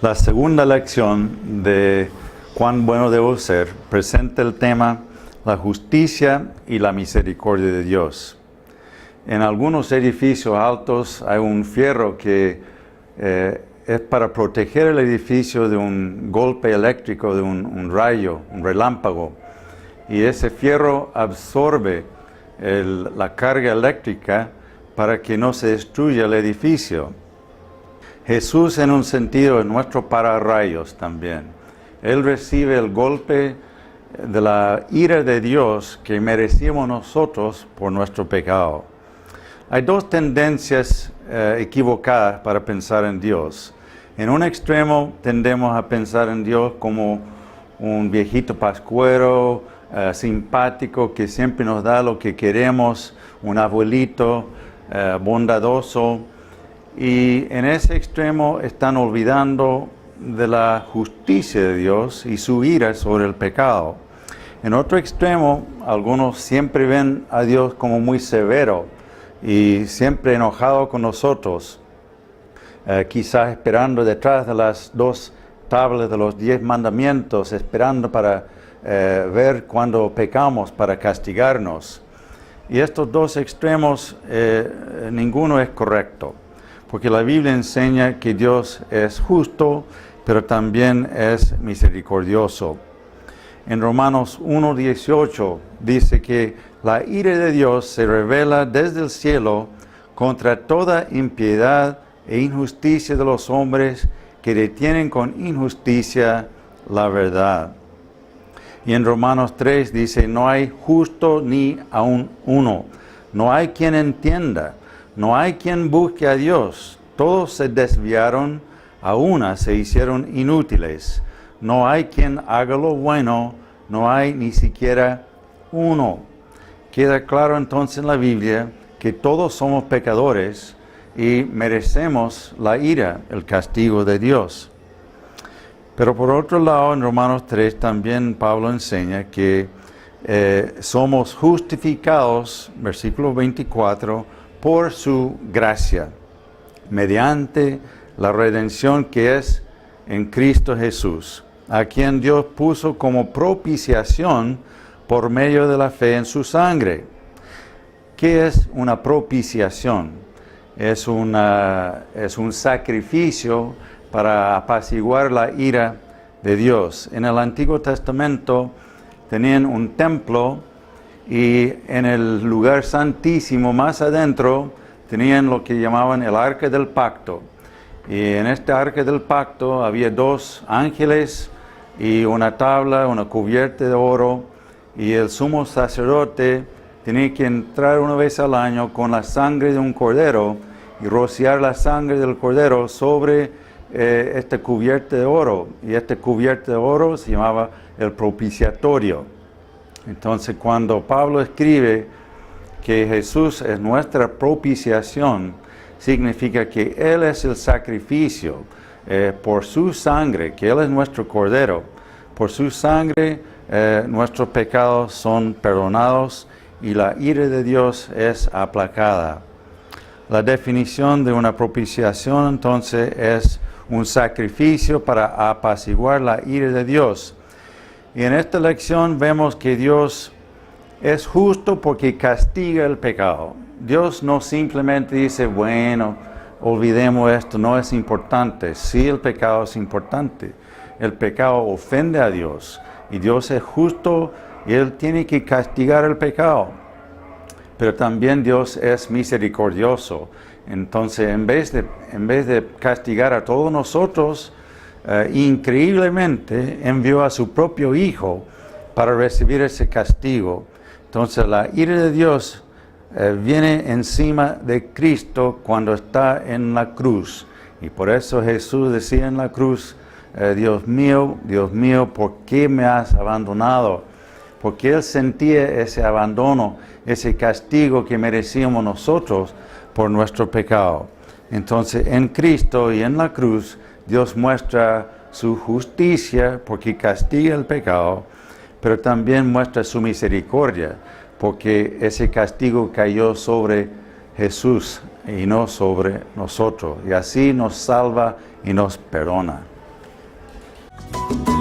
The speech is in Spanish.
La segunda lección de Cuán bueno debo ser presenta el tema la justicia y la misericordia de Dios. En algunos edificios altos hay un fierro que es para proteger el edificio de un golpe eléctrico, de un rayo, un relámpago. Y ese fierro absorbe la carga eléctrica para que no se destruya el edificio. Jesús, en un sentido, es nuestro pararrayos también. Él recibe el golpe de la ira de Dios que merecíamos nosotros por nuestro pecado. Hay dos tendencias equivocadas para pensar en Dios. En un extremo tendemos a pensar en Dios como un viejito pascuero, simpático, que siempre nos da lo que queremos, un abuelito bondadoso. Y en ese extremo están olvidando de la justicia de Dios y su ira sobre el pecado. En otro extremo, algunos siempre ven a Dios como muy severo y siempre enojado con nosotros, quizás esperando detrás de las dos tablas de los 10 mandamientos, esperando para ver cuando pecamos, para castigarnos. Y estos dos extremos, ninguno es correcto. Porque la Biblia enseña que Dios es justo, pero también es misericordioso. En Romanos 1:18 dice que la ira de Dios se revela desde el cielo contra toda impiedad e injusticia de los hombres que detienen con injusticia la verdad. Y en Romanos 3 dice, no hay justo ni aun uno, no hay quien entienda. No hay quien busque a Dios. Todos se desviaron, a una se hicieron inútiles. No hay quien haga lo bueno, no hay ni siquiera uno. Queda claro entonces en la Biblia que todos somos pecadores y merecemos la ira, el castigo de Dios. Pero por otro lado, en Romanos 3 también Pablo enseña que somos justificados, versículo 24, por su gracia, mediante la redención que es en Cristo Jesús, a quien Dios puso como propiciación por medio de la fe en su sangre. ¿Qué es una propiciación? Es un sacrificio para apaciguar la ira de Dios. En el Antiguo Testamento tenían un templo y en el lugar santísimo más adentro tenían lo que llamaban el arca del pacto. Y en este arca del pacto había 2 ángeles y una tabla, una cubierta de oro. Y el sumo sacerdote tenía que entrar una vez al año con la sangre de un cordero y rociar la sangre del cordero sobre esta cubierta de oro. Y esta cubierta de oro se llamaba el propiciatorio. Entonces, cuando Pablo escribe que Jesús es nuestra propiciación, significa que Él es el sacrificio por su sangre, que Él es nuestro Cordero. Por su sangre nuestros pecados son perdonados y la ira de Dios es aplacada. La definición de una propiciación entonces es un sacrificio para apaciguar la ira de Dios. Y en esta lección vemos que Dios es justo porque castiga el pecado. Dios no simplemente dice, bueno, olvidemos esto, no es importante. Sí, el pecado es importante. El pecado ofende a Dios y Dios es justo y Él tiene que castigar el pecado. Pero también Dios es misericordioso. Entonces, en vez de castigar a todos nosotros, increíblemente envió a su propio Hijo para recibir ese castigo. Entonces la ira de Dios viene encima de Cristo cuando está en la cruz. Y por eso Jesús decía en la cruz, Dios mío, ¿por qué me has abandonado? Porque Él sentía ese abandono, ese castigo que merecíamos nosotros por nuestro pecado. Entonces en Cristo y en la cruz, Dios muestra su justicia porque castiga el pecado, pero también muestra su misericordia porque ese castigo cayó sobre Jesús y no sobre nosotros. Y así nos salva y nos perdona. Dios.